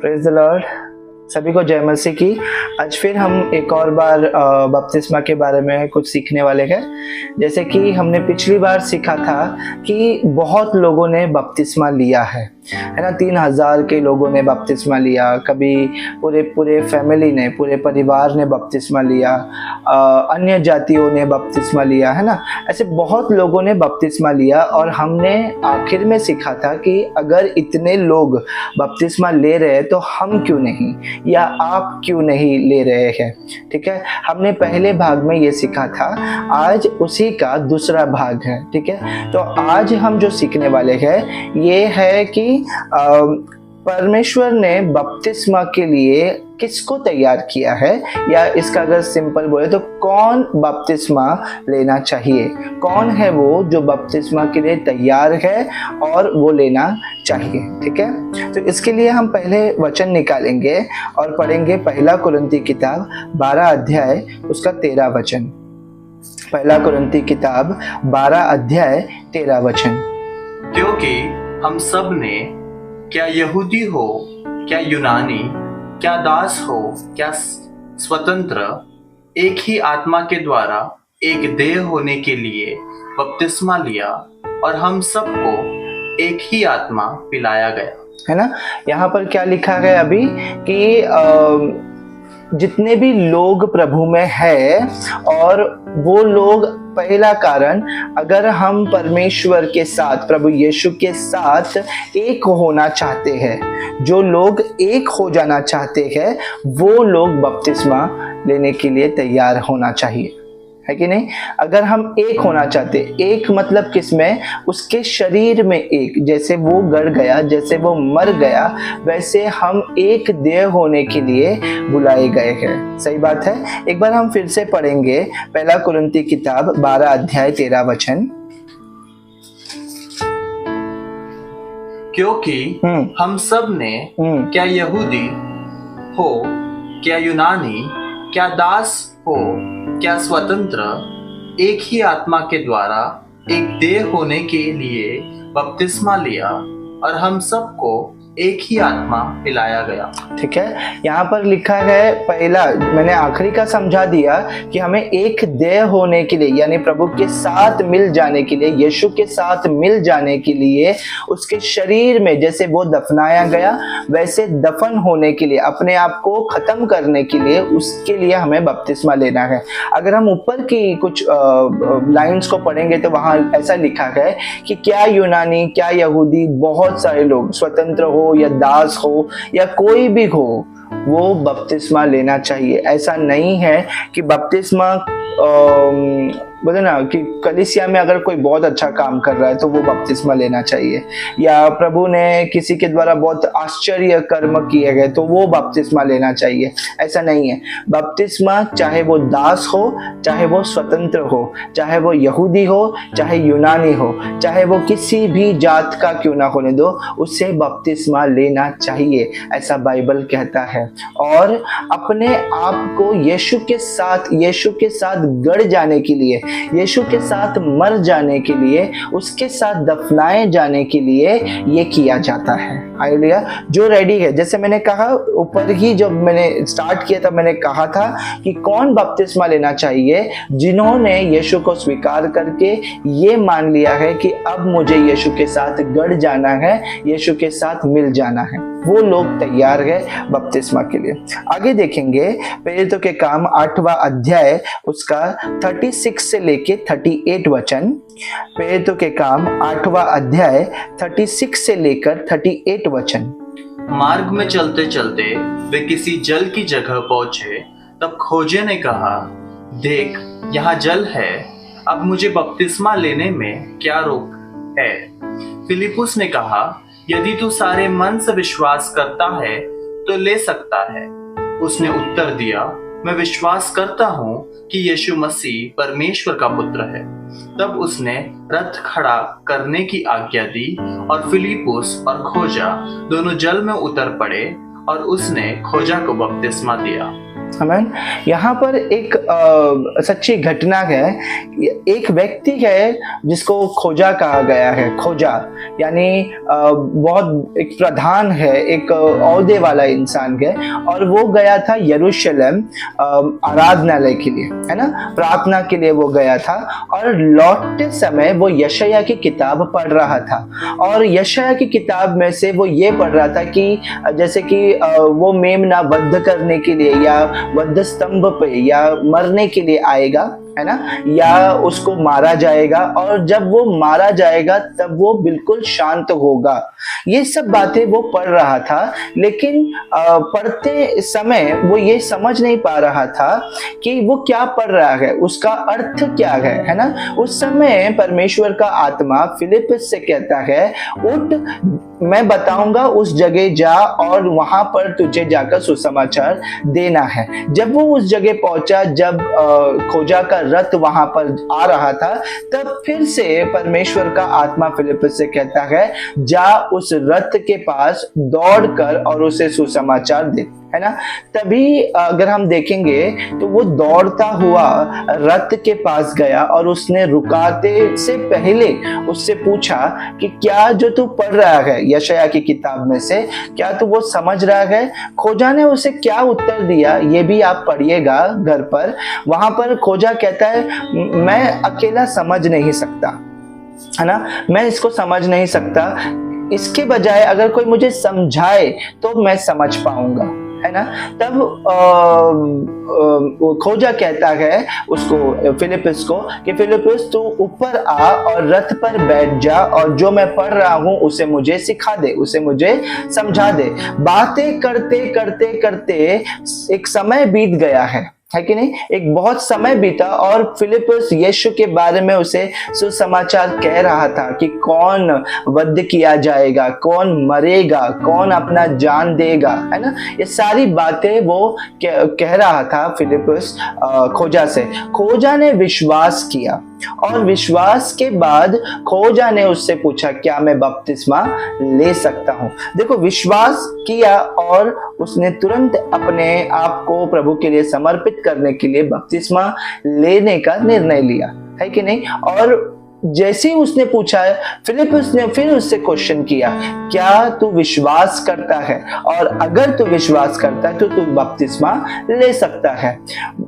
Praise the Lord. सभी को जय मसीह की। आज फिर हम एक और बार बपतिस्मा के बारे में कुछ सीखने वाले हैं। जैसे कि हमने पिछली बार सीखा था कि बहुत लोगों ने बपतिस्मा लिया है ना। 3000 के लोगों ने बपतिस्मा लिया, कभी पूरे फैमिली ने, पूरे परिवार ने बपतिस्मा लिया, अन्य जातियों ने बपतिस्मा लिया, है ना। ऐसे बहुत लोगों ने बपतिस्मा लिया और हमने आखिर में सीखा था कि अगर इतने लोग बपतिस्मा ले रहे हैं तो हम क्यों नहीं, या आप क्यों नहीं ले रहे हैं। ठीक है, हमने पहले भाग में ये सीखा था, आज उसी का दूसरा भाग है। ठीक है, तो आज हम जो सीखने वाले हैं ये है कि परमेश्वर ने बपतिस्मा के लिए किसको तैयार किया है, या इसका अगर सिंपल बोले तो कौन बपतिस्मा लेना चाहिए, कौन है वो जो बपतिस्मा के लिए तैयार है और वो लेना चाहिए। ठीक है, तो इसके लिए हम पहले वचन निकालेंगे और पढ़ेंगे पहला कुरिन्ती किताब 12 अध्याय उसका 13 वचन। पहला कुरिन्ती किताब 12 अध्याय 13 वचन। क्योंकि हम सब ने, क्या यहूदी हो क्या यूनानी, क्या दास हो क्या स्वतंत्र, एक ही आत्मा के द्वारा एक देह होने के लिए बपतिस्मा लिया और हम सबको एक ही आत्मा पिलाया गया। है ना, यहाँ पर क्या लिखा है अभी कि जितने भी लोग प्रभु में है, और वो लोग, पहला कारण, अगर हम परमेश्वर के साथ, प्रभु यीशु के साथ एक होना चाहते हैं, जो लोग एक हो जाना चाहते हैं, वो लोग बपतिस्मा लेने के लिए तैयार होना चाहिए, है कि नहीं। अगर हम एक होना चाहते, एक मतलब किसमें, उसके शरीर में एक, जैसे वो गड़ गया, जैसे वो मर गया, वैसे हम एक देह होने के लिए बुलाए गए हैं। सही बात है। एक बार हम फिर से पढ़ेंगे पहला कुरिन्ती किताब 12 अध्याय 13 वचन। क्योंकि हम सब ने, क्या यहूदी हो क्या यूनानी, क्या दास हो क्या स्वतंत्र, एक ही आत्मा के द्वारा एक देह होने के लिए बपतिस्मा लिया और हम सबको एक ही आत्मा पिलाया गया। ठीक है, यहाँ पर लिखा है, पहला मैंने आखिरी का समझा दिया कि हमें एक देह होने के लिए, यानी प्रभु के साथ मिल जाने के लिए, यीशु के साथ मिल जाने के लिए, उसके शरीर में जैसे वो दफनाया गया वैसे दफन होने के लिए, अपने आप को खत्म करने के लिए, उसके लिए हमें बपतिस्मा लेना है। अगर हम ऊपर की कुछ लाइंस को पढ़ेंगे तो वहां ऐसा लिखा है कि क्या यूनानी क्या यहूदी, बहुत सारे लोग, स्वतंत्र हो या दास हो या कोई भी हो, वो बपतिस्मा लेना चाहिए। ऐसा नहीं है कि बपतिस्मा बोले ना कि कलीसिया में अगर कोई बहुत अच्छा काम कर रहा है तो वो बपतिस्मा लेना चाहिए, या प्रभु ने किसी के द्वारा बहुत आश्चर्य कर्म किए गए तो वो बपतिस्मा लेना चाहिए। ऐसा नहीं है। बपतिस्मा चाहे वो दास हो, चाहे वो स्वतंत्र हो, चाहे वो यहूदी हो, चाहे यूनानी हो, चाहे वो किसी भी जात का क्यों ना होने दो, उससे बपतिस्मा लेना चाहिए, ऐसा बाइबल कहता है। और अपने आप को यीशु के साथ गड़ जाने के लिए, यीशु के साथ मर जाने के लिए, उसके साथ दफनाए जाने के लिए ये किया जाता है। हालेलुया। जो रेडी है, जैसे मैंने कहा ऊपर ही जब मैंने स्टार्ट किया था, मैंने कहा था कि कौन बपतिस्मा लेना चाहिए, जिन्होंने यीशु को स्वीकार करके ये मान लिया है कि अब मुझे यीशु के साथ गड़ जाना है, यीशु के साथ मिल जाना है, वो लोग तैयार है बपतिस्मा के लिए। आगे देखेंगे प्रेरितों के काम 8वां अध्याय उसका 36 से लेके 38 वचन। प्रेरितों के काम 8वां अध्याय 36 से लेकर 38 वचन। मार्ग में चलते चलते वे किसी जल की जगह पहुंचे, तब खोजे ने कहा, देख यहाँ जल है, अब मुझे बपतिस्मा लेने में क्या रोक है। फिलिपुस ने कहा, यदि तू सारे मन से विश्वास करता है तो ले सकता है। उसने उत्तर दिया, मैं विश्वास करता हूँ कि यीशु मसीह परमेश्वर का पुत्र है। तब उसने रथ खड़ा करने की आज्ञा दी और फिलिपुस और खोजा दोनों जल में उतर पड़े और उसने खोजा को बपतिस्मा दिया। आमीन। यहाँ पर एक सच्ची घटना है। एक व्यक्ति है जिसको खोजा कहा गया है। खोजा यानी बहुत एक प्रधान है, एक औहदे वाला इंसान है, और वो गया था यरूशलेम आराधनालय के लिए, है ना, प्रार्थना के लिए वो गया था। और लौटते समय वो यशायाह की किताब पढ़ रहा था, और यशायाह की किताब में से वो ये पढ़ रहा था कि जैसे कि वो मेमना वध करने के लिए या वध स्तंभ पे या मरने के लिए आएगा, है ना, या उसको मारा जाएगा, और जब वो मारा जाएगा तब वो बिल्कुल शांत होगा। ये सब बातें वो पढ़ रहा था, लेकिन पढ़ते समय वो ये समझ नहीं पा रहा था कि वो क्या पढ़ रहा है, उसका अर्थ क्या है ना। उस समय परमेश्वर का आत्मा फिलिप्पुस से कहता है, उठ, मैं बताऊंगा, उस जगह जा और वहां पर तुझे जाकर सुसमाचार देना है। जब वो उस जगह पहुंचा, जब खोजा का रथ वहां पर आ रहा था, तब फिर से परमेश्वर का आत्मा फिलिप्पुस से कहता है, जा उस रथ के पास दौड़कर और उसे सुसमाचार दे, है ना। तभी अगर हम देखेंगे तो वो दौड़ता हुआ रथ के पास गया और उसने रुकाते से पहले उससे पूछा कि क्या जो तू पढ़ रहा है यशायाह की किताब में से, क्या तू वो समझ रहा है। खोजा ने उसे क्या उत्तर दिया ये भी आप पढ़िएगा घर पर। वहां पर खोजा कहता है, मैं अकेला समझ नहीं सकता, है ना, मैं इसको समझ नहीं सकता, इसके बजाय अगर कोई मुझे समझाए तो मैं समझ पाऊंगा, है ना। तब खोजा कहता है उसको, फिलिप्पुस को, कि फिलिप्पुस तू ऊपर आ और रथ पर बैठ जा और जो मैं पढ़ रहा हूं उसे मुझे सिखा दे, उसे मुझे समझा दे। बातें करते करते करते एक समय बीत गया है कि नहीं, एक बहुत समय बीता, और फिलिप्पुस यीशु के बारे में उसे सुसमाचार कह रहा था कि कौन वध किया जाएगा, कौन मरेगा, कौन अपना जान देगा, है ना। ये सारी बातें वो कह रहा था फिलिप्पुस खोजा से। खोजा ने विश्वास किया, और विश्वास के बाद खोजा ने उससे पूछा, क्या मैं बपतिस्मा ले सकता हूं। देखो, विश्वास किया और उसने तुरंत अपने आप को प्रभु के लिए समर्पित करने के लिए बपतिस्मा लेने का निर्णय लिया, है कि नहीं। और जैसे ही उसने पूछा, फिलिप्पुस ने फिर उससे क्वेश्चन किया, क्या तू विश्वास करता है, और अगर तू विश्वास करता है तो तू बपतिस्मा ले सकता है।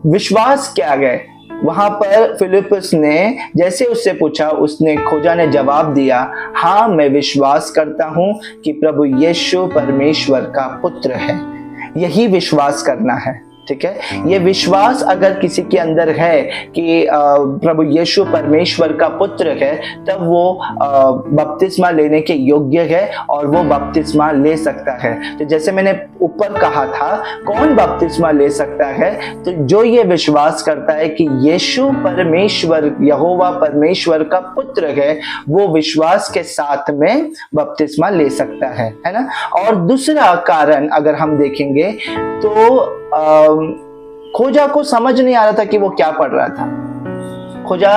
विश्वास क्या है। वहां पर फिलिप्पुस ने जैसे उससे पूछा, उसने, खोजा ने जवाब दिया, हाँ मैं विश्वास करता हूं कि प्रभु यीशु परमेश्वर का पुत्र है। यही विश्वास करना है, ठीक है। ये विश्वास अगर किसी के अंदर है कि प्रभु यीशु परमेश्वर का पुत्र है, तब वो बपतिस्मा लेने के योग्य है और वो बपतिस्मा ले सकता है। तो जैसे मैंने ऊपर कहा था, कौन बपतिस्मा ले सकता है, तो जो ये विश्वास करता है कि यीशु परमेश्वर, यहोवा परमेश्वर का पुत्र है, वो विश्वास के साथ में बपतिस्मा ले सकता है ना। और दूसरा कारण अगर हम देखेंगे तो खोजा को समझ नहीं आ रहा था कि वो क्या पढ़ रहा था। खोजा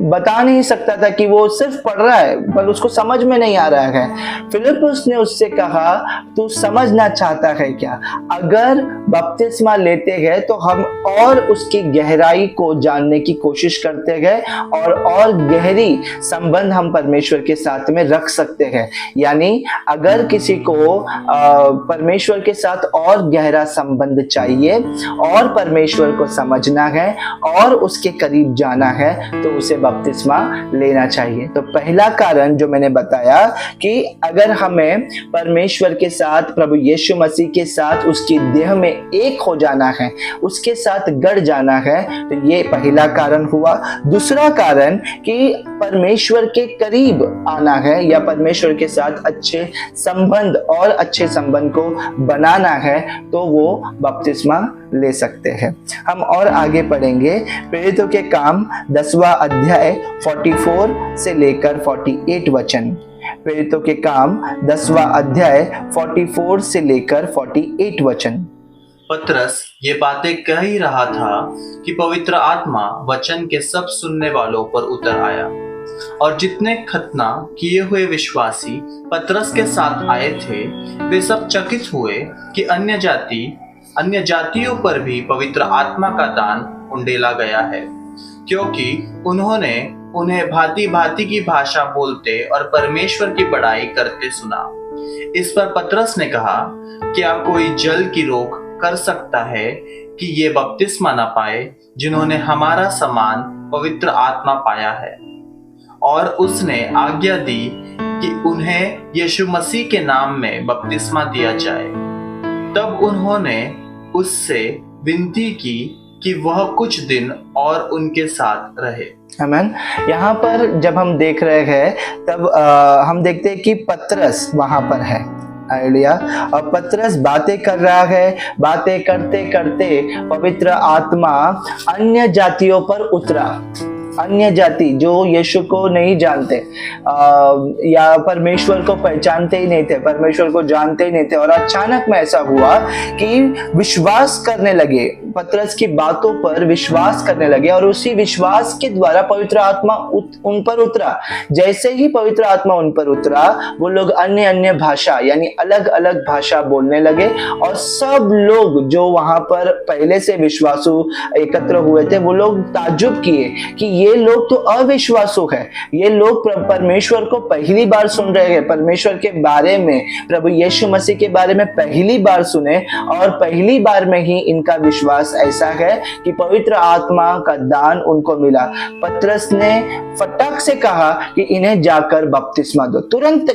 बता नहीं सकता था कि वो सिर्फ पढ़ रहा है, पर उसको समझ में नहीं आ रहा है। फिलिप्पुस ने उससे कहा, तू समझना चाहता है क्या? अगर बपतिस्मा लेते हैं तो हम और उसकी गहराई को जानने की कोशिश करते हैं और गहरी संबंध हम परमेश्वर के साथ में रख सकते हैं। यानी अगर किसी को परमेश्वर के साथ और गहरा संबंध चाहिए और परमेश्वर को समझना है और उसके करीब जाना है तो उसे बपतिस्मा लेना चाहिए। तो पहला कारण जो मैंने बताया कि अगर हमें परमेश्वर के साथ, प्रभु यीशु मसीह के साथ उसकी देह में एक हो जाना है, उसके साथ गड़ जाना है, तो ये पहला कारण हुआ। दूसरा कारण कि परमेश्वर के करीब आना है या परमेश्वर के साथ अच्छे संबंध और अच्छे संबंध को बनाना है, तो वो बपतिस्मा ले सकते हैं। हम और आगे पढ़ेंगे। प्रेरितों के काम 10वां अध्याय 44 से लेकर 48 वचन। प्रेरितों के काम 10वां अध्याय 44 से लेकर 48 वचन। पतरस ये बातें कह ही रहा था कि पवित्र आत्मा वचन के सब सुनने वालों पर उतर आया, और जितने खतना किए हुए विश्वासी पतरस के साथ आए थे वे सब चकित हुए कि अन्य जाति अन्य जातियों पर भी पवित्र आत्मा का दान उंडेला गया है, क्योंकि उन्होंने उन्हें भांति भांति की भाषा बोलते और परमेश्वर की बड़ाई करते सुना। इस पर पतरस ने कहा, क्या कोई जल की रोक कर सकता है कि ये बपतिस्मा न पाए जिन्होंने हमारा समान पवित्र आत्मा पाया है? और उसने आज्ञा दी कि उन्हें यीशु मसीह के नाम में बपतिस्मा दिया जाए। तब उन्होंने उससे विनती की कि वह कुछ दिन और उनके साथ रहे। आमीन। यहाँ पर जब हम देख रहे हैं तब हम देखते हैं कि पतरस वहां पर है। हालेलुया। और पतरस बातें कर रहा है। बातें करते करते पवित्र आत्मा अन्य जातियों पर उतरा। अन्य जाति जो यीशु को नहीं जानते या परमेश्वर को पहचानते ही नहीं थे, परमेश्वर को जानते ही नहीं थे, और अचानक में ऐसा हुआ कि विश्वास करने लगे, पतरस की बातों पर विश्वास करने लगे, और उसी विश्वास के द्वारा पवित्र आत्मा उन पर उतरा। जैसे ही पवित्र आत्मा उन पर उतरा, वो लोग अन्य अन्य भाषा यानी अलग अलग भाषा बोलने लगे, और सब लोग जो वहां पर पहले से विश्वासु एकत्र हुए थे वो लोग ताज्जुब किए कि ये लोग तो अविश्वासु है, ये लोग परमेश्वर को पहली बार सुन रहे हैं, परमेश्वर के बारे में, प्रभु यीशु मसीह के बारे में पहली बार सुने, और पहली बार में ही इनका विश्वास ऐसा है कि पवित्र आत्मा का दान उनको मिला। पतरस ने फटाक से कहा कि इन्हें जाकर बपतिस्मा दो। तुरंत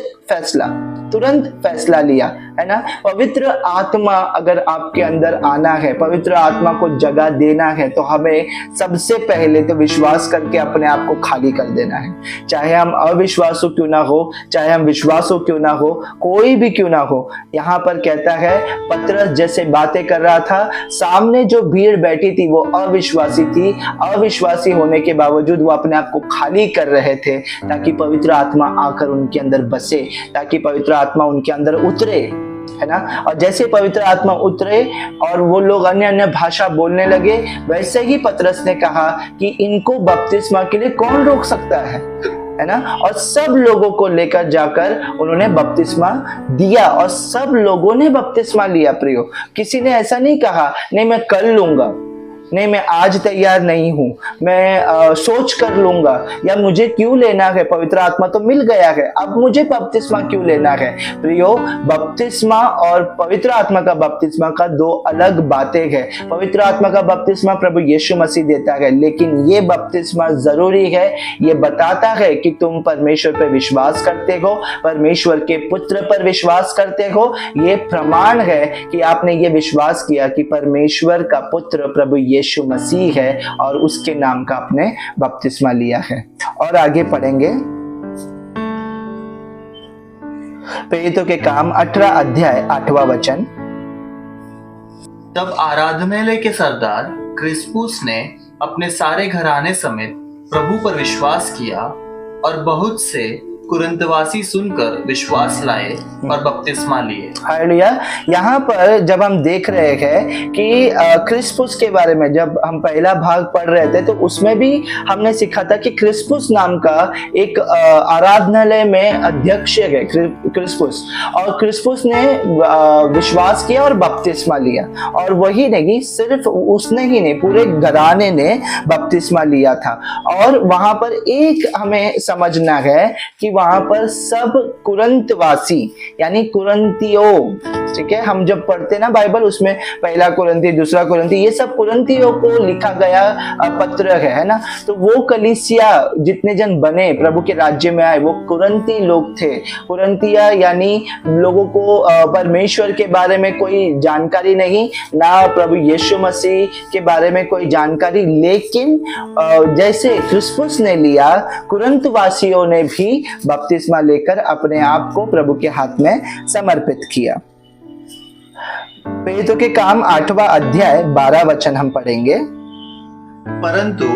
फैसला लिया, है ना। पवित्र आत्मा अगर आपके अंदर आना है, पवित्र आत्मा को जगह देना है, तो हमें सबसे पहले तो विश्वास करके अपने आप को खाली कर देना है। चाहे हम अविश्वासु क्यों ना हो, चाहे हम विश्वासु क्यों ना हो, कोई भी क्यों ना हो। यहाँ पर कहता है पतरस जैसे बातें कर रहा था, सामने जो भीड़ बैठी थी वो अविश्वासी थी। अविश्वासी होने के बावजूद वो अपने आप को खाली कर रहे थे ताकि पवित्र आत्मा आकर उनके अंदर बसे, ताकि पवित्र आत्मा उनके अंदर उतरे, है ना। और जैसे पवित्र आत्मा उतरे और वो लोग अन्य अन्य भाषा बोलने लगे, वैसे ही पतरस ने कहा कि इनको बपतिस्मा के लिए कौन रोक सकता है ना। और सब लोगों को लेकर जाकर उन्होंने बपतिस्मा दिया, और सब लोगों ने बपतिस्मा लिया। प्रियो, किसी ने ऐसा नहीं कहा नहीं मैं कल लूंगा, नहीं मैं आज तैयार नहीं हूं, मैं सोच कर लूंगा, या मुझे क्यों लेना है, पवित्र आत्मा तो मिल गया है, अब मुझे बपतिस्मा क्यों लेना है। प्रियो, बपतिस्मा और पवित्र आत्मा का बपतिस्मा का दो अलग बातें हैं। पवित्र आत्मा का बपतिस्मा प्रभु यीशु मसीह देता है, लेकिन ये बपतिस्मा जरूरी है। ये बताता है कि तुम परमेश्वर पर विश्वास करते हो, परमेश्वर के पुत्र पर विश्वास करते हो। ये प्रमाण है कि आपने ये विश्वास किया कि परमेश्वर का पुत्र प्रभु यीशु मसीह है, और उसके नाम का आपने बपतिस्मा लिया है। और आगे पढ़ेंगे प्रेरितों के काम 18 अध्याय 8वां वचन। तब आराधनालय के सरदार क्रिस्पुस ने अपने सारे घराने समेत प्रभु पर विश्वास किया, और बहुत से कुरिन्थवासी सुनकर विश्वास लाए और बपतिस्मा लिए। हालेलुया। यहाँ पर जब हम देख रहे हैं कि क्रिस्पुस के बारे में जब हम पहला भाग पढ़ रहे थे, तो उसमें भी हमने सीखा था कि क्रिस्पुस नाम का एक आराधनालय में अध्यक्ष है क्रिस्पुस, और क्रिस्पुस ने विश्वास किया और बपतिस्मा लिया। और वही नहीं, सिर्फ उसने ही नहीं, पूरे घराने ने बपतिस्मा लिया था। और वहां पर एक हमें समझना है कि वहां पर सब कुरिन्थवासी यानी कुरिन्थियों, ठीक है, हम जब पढ़ते ना बाइबल, उसमें पहला कुरिन्थी, दूसरा कुरिन्थी, ये सब कुरिन्थियों को लिखा गया पत्र है ना। तो वो कलीसिया जितने जन बने, प्रभु के राज्य में आए, वो कुरिन्थी लोग थे। कुरिन्थिया यानी लोगों को परमेश्वर के बारे में कोई जानकारी नहीं, ना प्रभु यीशु मसीह के बारे में कोई जानकारी, लेकिन जैसे क्रिस्पुस ने लिया, कुरिन्थवासियों ने भी बपतिस्मा लेकर अपने आप को प्रभु के हाथ में समर्पित किया। प्रेरितों के काम 8वां अध्याय 12 वचन हम पढ़ेंगे। परंतु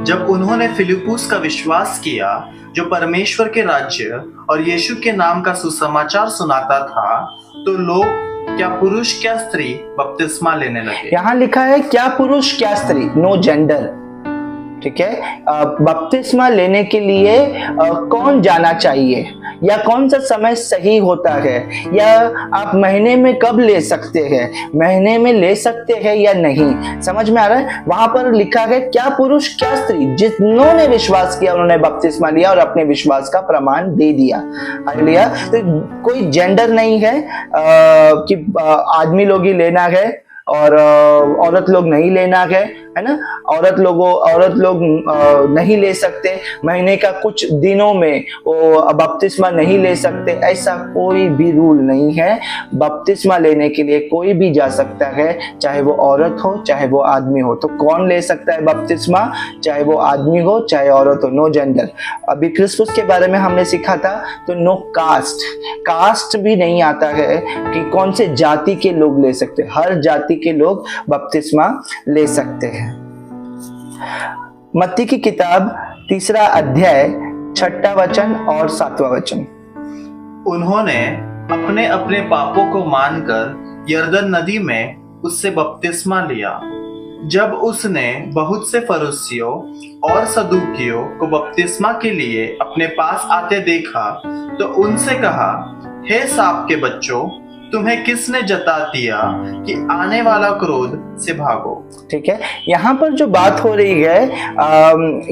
जब उन्होंने फिलिप्पुस का विश्वास किया, जो परमेश्वर के राज्य और यीशु के नाम का सुसमाचार सुनाता था, तो लोग क्या पुरुष क्या स्त्री बपतिस्मा लेने लगे। यहाँ लिखा है क्या पुरुष क्या स्त्री, नो जेंडर, ठीक है। बपतिस्मा लेने के लिए कौन जाना चाहिए, या कौन सा समय सही होता है, या आप महीने में कब ले सकते हैं, महीने में ले सकते हैं या नहीं। समझ में आ रहा है? वहां पर लिखा है क्या पुरुष क्या स्त्री जिन्होंने विश्वास किया उन्होंने बपतिस्मा लिया और अपने विश्वास का प्रमाण दे दिया। हालेलुया। तो कोई जेंडर नहीं है कि आदमी लोग ही लेना है और औरत लोग नहीं लेना है ना। औरत लोग नहीं ले सकते, महीने का कुछ दिनों में वो बपतिस्मा नहीं ले सकते, ऐसा कोई भी रूल नहीं है। बपतिस्मा लेने के लिए कोई भी जा सकता है, चाहे वो औरत हो चाहे वो आदमी हो। तो कौन ले सकता है बपतिस्मा? चाहे वो आदमी हो चाहे औरत हो, नो जेंडर। अभी क्रिसमस के बारे में हमने सीखा था, तो नो कास्ट भी नहीं आता है कि कौन से जाति के लोग ले सकते। हर जाति के लोग बपतिस्मा ले सकते हैं। मत्ती की किताब 3 अध्याय 6 वचन और 7 वचन। उन्होंने अपने अपने पापों को मानकर यरदन नदी में उससे बपतिस्मा लिया। जब उसने बहुत से फरीसियों और सदूकियों को बपतिस्मा के लिए अपने पास आते देखा तो उनसे कहा, हे सांप के बच्चों, तुम्हें किसने जता दिया कि आने वाला क्रोध से भागो। ठीक है, यहाँ पर जो बात हो रही है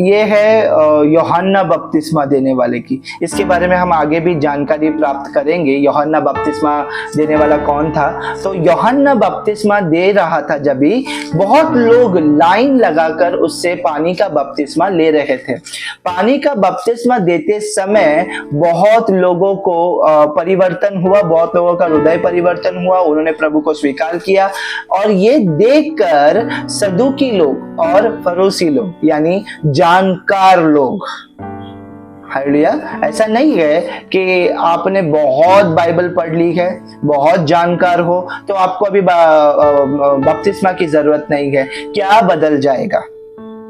ये है यूहन्ना बपतिस्मा देने वाले की। इसके बारे में हम आगे भी जानकारी प्राप्त करेंगे, यूहन्ना बपतिस्मा देने वाला कौन था। तो यूहन्ना बपतिस्मा दे रहा था जब भी बहुत लोग लाइन लगाकर उससे पानी का बपतिस्मा ले रहे थे। पानी का बपतिस्मा देते समय बहुत लोगों को परिवर्तन हुआ, बहुत लोगों का हृदय परिवर्तन हुआ, उन्होंने प्रभु को स्वीकार किया। और ये देखकर सदूकी लोग और फरीसी लोग यानी जानकार लोग, हालेलुया, ऐसा नहीं है कि आपने बहुत बाइबल पढ़ ली है, बहुत जानकार हो तो आपको अभी बपतिस्मा की जरूरत नहीं है। क्या बदल जाएगा?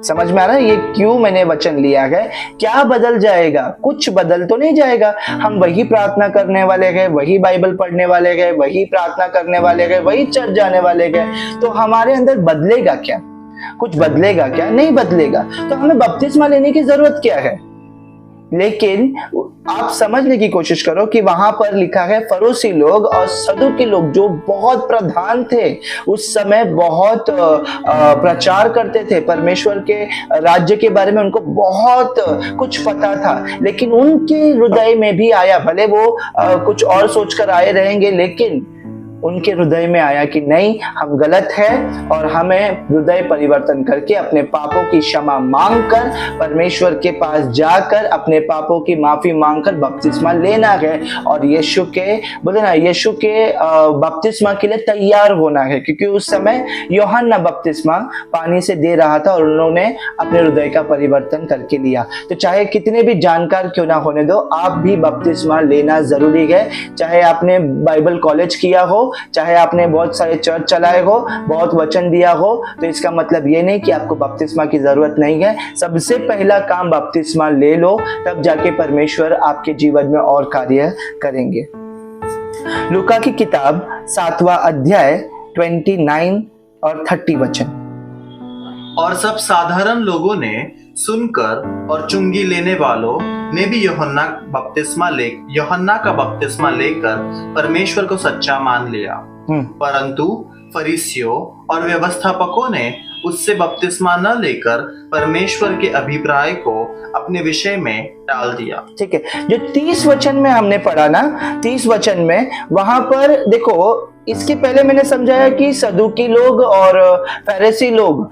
समझ में आ रहा है ये क्यों मैंने वचन लिया है? क्या बदल जाएगा? कुछ बदल तो नहीं जाएगा। हम वही प्रार्थना करने वाले हैं, वही बाइबल पढ़ने वाले हैं, वही प्रार्थना करने वाले हैं, वही चर्च जाने वाले हैं। तो हमारे अंदर बदलेगा क्या? कुछ बदलेगा क्या? नहीं बदलेगा। तो हमें बपतिस्मा लेने की जरूरत क्या है? लेकिन आप समझने की कोशिश करो कि वहां पर लिखा है फरीसी लोग और सदूकी लोग जो बहुत प्रधान थे उस समय, बहुत प्रचार करते थे परमेश्वर के राज्य के बारे में, उनको बहुत कुछ पता था, लेकिन उनके हृदय में भी आया, भले वो कुछ और सोचकर आए रहेंगे, लेकिन उनके हृदय में आया कि नहीं, हम गलत हैं और हमें हृदय परिवर्तन करके अपने पापों की क्षमा मांगकर परमेश्वर के पास जाकर अपने पापों की माफी मांगकर बपतिस्मा लेना है और यीशु के बोले ना, यीशु के बपतिस्मा के लिए तैयार होना है। क्योंकि उस समय यूहन्ना बपतिस्मा पानी से दे रहा था और उन्होंने अपने हृदय का परिवर्तन करके लिया। तो चाहे कितने भी जानकार क्यों ना होने दो, आप भी बपतिस्मा लेना जरूरी है। चाहे आपने बाइबल कॉलेज किया हो, चाहे आपने बहुत सारे चर्च चलाए हो, बहुत वचन दिया हो, तो इसका मतलब ये नहीं कि आपको बपतिस्मा की जरूरत नहीं है। सबसे पहला काम बपतिस्मा ले लो, तब जाके परमेश्वर आपके जीवन में और कार्य करेंगे। लूका की किताब 7वां अध्याय 29 और 30 वचन। और सब साधारण लोगों ने सुनकर और चुंगी लेने वालों ने भी यूहन्ना का बपतिस्मा लेकर परमेश्वर को सच्चा मान लिया। परंतु फरीसियों और व्यवस्थापकों ने उससे बपतिस्मा न लेकर परमेश्वर के अभिप्राय को अपने विषय में डाल दिया। ठीक है, जो 30 वचन में हमने पढ़ा ना, 30 वचन में वहां पर देखो, इसके पहले मैंने समझाया कि सदूकी लोग और फरीसी लोग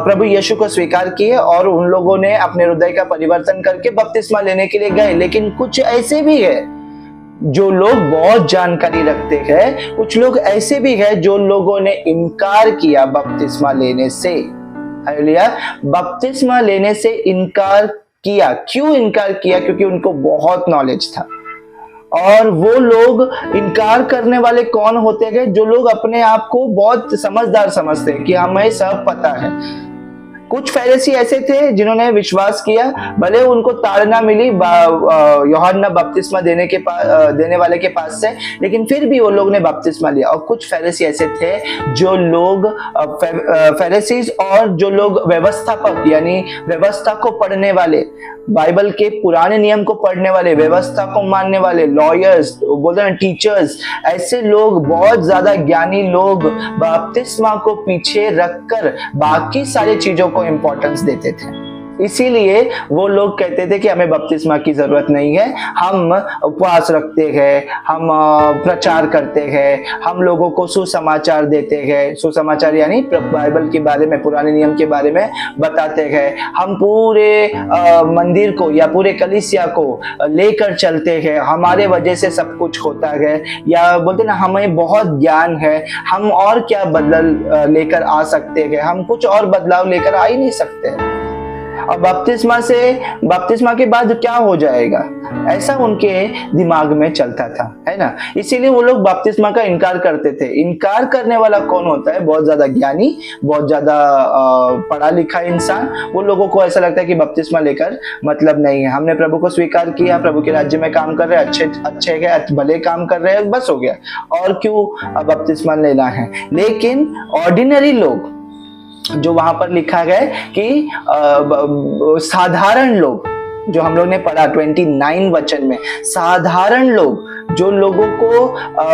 प्रभु यीशु को स्वीकार किए और उन लोगों ने अपने हृदय का परिवर्तन करके बपतिस्मा लेने के लिए गए। लेकिन कुछ ऐसे भी है जो लोग बहुत जानकारी रखते हैं, कुछ लोग ऐसे भी हैं जो लोगों ने इनकार किया बपतिस्मा लेने से। हालेलुया, बपतिस्मा लेने से इनकार किया। क्यों इनकार किया? क्योंकि उनको बहुत नॉलेज था। और वो लोग इनकार करने वाले कौन होते हैं? जो लोग अपने आप को बहुत समझदार समझते हैं कि हमें सब पता है। कुछ फरीसी ऐसे थे जिन्होंने विश्वास किया, भले उनको ताड़ना मिली यूहन्ना बपतिस्मा देने वाले के पास से, लेकिन फिर भी वो लोग ने बपतिस्मा लिया। और कुछ फरीसी ऐसे थे जो लोग फरीसीज और जो लोग व्यवस्थापक यानी व्यवस्था को पढ़ने वाले, बाइबल के पुराने नियम को पढ़ने वाले, व्यवस्था को मानने वाले, लॉयर्स, बोलते हैं टीचर्स, ऐसे लोग, बहुत ज्यादा ज्ञानी लोग बपतिस्मा को पीछे रखकर बाकी सारी चीजों को इंपॉर्टेंस देते थे। इसीलिए वो लोग कहते थे कि हमें बपतिस्मा की जरूरत नहीं है, हम उपवास रखते हैं, हम प्रचार करते हैं, हम लोगों को सुसमाचार देते हैं। सुसमाचार यानी बाइबल के बारे में, पुराने नियम के बारे में बताते हैं। हम पूरे मंदिर को या पूरे कलीसिया को लेकर चलते हैं, हमारे वजह से सब कुछ होता है, या बोलते ना हमें बहुत ज्ञान है, हम और क्या बदल लेकर आ सकते हैं, हम कुछ और बदलाव लेकर आ ही नहीं सकते। और बपतिस्मा के बाद क्या हो जाएगा, ऐसा उनके दिमाग में चलता था, है ना। इसीलिए वो लोग बपतिस्मा का इनकार करते थे। इनकार करने वाला कौन होता है? बहुत ज्यादा ज्ञानी, बहुत ज्यादा पढ़ा लिखा इंसान। वो लोगों को ऐसा लगता है कि बपतिस्मा लेकर मतलब नहीं है, हमने प्रभु को स्वीकार किया, प्रभु के राज्य में काम कर रहे हैं, अच्छे गए, भले काम कर रहे हैं, बस हो गया, और क्यों बपतिस्मा लेना है। लेकिन ऑर्डिनरी लोग, जो वहां पर लिखा गया कि साधारण लोग, जो हम लोग ने पढ़ा 29 वचन में, साधारण लोग, जो लोगों को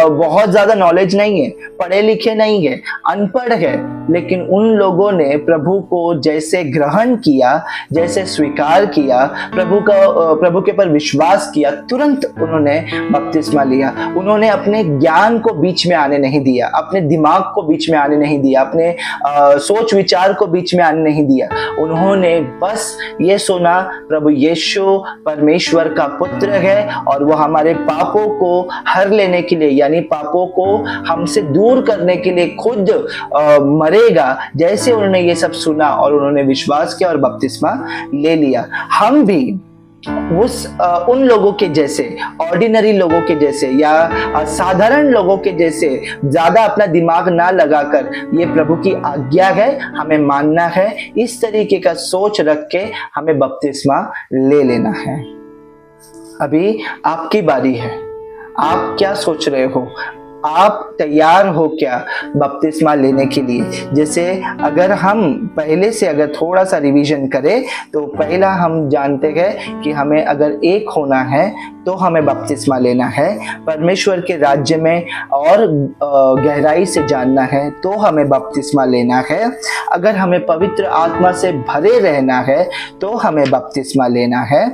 बहुत ज्यादा नॉलेज नहीं है, पढ़े लिखे नहीं है, अनपढ़ है, लेकिन उन लोगों ने प्रभु को जैसे ग्रहण किया, जैसे स्वीकार किया, प्रभु के पर विश्वास किया, तुरंत उन्होंने बपतिस्मा लिया। उन्होंने अपने ज्ञान को बीच में आने नहीं दिया, अपने दिमाग को बीच में आने नहीं दिया, अपने सोच विचार को बीच में आने नहीं दिया। उन्होंने बस ये सुना, प्रभु यीशु परमेश्वर का पुत्र है और वो हमारे पापों को हर लेने के लिए, यानी पापों को हमसे दूर करने के लिए खुद मरेगा। जैसे उन्होंने ये सब सुना और उन्होंने विश्वास किया और बपतिस्मा ले लिया, हम भी उन लोगों के जैसे, ऑर्डिनरी लोगों के जैसे या साधारण लोगों के जैसे ज्यादा अपना दिमाग ना लगाकर, ये प्रभु की आज्ञा है, हमें मानना है, इस तरीके का सोच रख के हमें बपतिस्मा ले लेना है। अभी आपकी बारी है, आप क्या सोच रहे हो? आप तैयार हो क्या बपतिस्मा लेने के लिए? जैसे अगर हम पहले से अगर थोड़ा सा रिवीजन करें तो पहला हम जानते हैं कि हमें अगर एक होना है तो हमें बपतिस्मा लेना है, परमेश्वर के राज्य में और गहराई से जानना है तो हमें बपतिस्मा लेना है, अगर हमें पवित्र आत्मा से भरे रहना है तो हमें बपतिस्मा लेना है।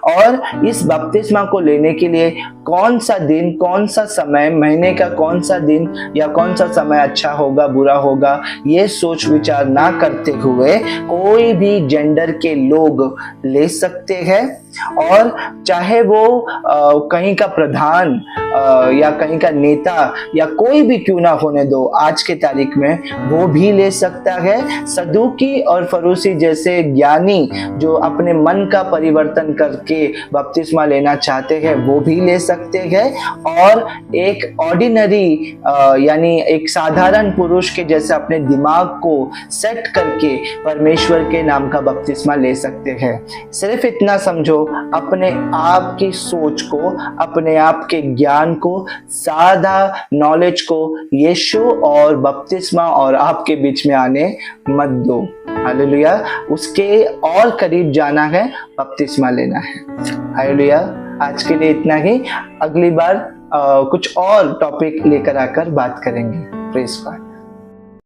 और इस बपतिस्मा को लेने के लिए कौन सा दिन, कौन सा समय, महीने का कौन सा दिन या कौन सा समय अच्छा होगा, बुरा होगा, ये सोच विचार ना करते हुए कोई भी जेंडर के लोग ले सकते हैं। और चाहे वो कहीं का प्रधान या कहीं का नेता या कोई भी क्यों ना होने दो, आज के तारीख में वो भी ले सकता है। सदूकी और फरूसी जैसे ज्ञानी जो अपने मन का परिवर्तन करके बपतिस्मा लेना चाहते हैं वो भी ले सकते हैं। और एक ऑर्डिनरी यानी एक साधारण पुरुष के जैसे अपने दिमाग को सेट करके परमेश्वर के नाम का बपतिस्मा ले सकते हैं। सिर्फ इतना समझो, अपने आप की सोच को, अपने आप के ज्ञान को, सादा नॉलेज को यीशु और बपतिस्मा और आपके बीच में आने मत दो। हालेलुया। उसके और करीब जाना है, बपतिस्मा लेना है। हालेलुया। आज के लिए इतना ही, अगली बार कुछ और टॉपिक लेकर आकर बात करेंगे। Praise God.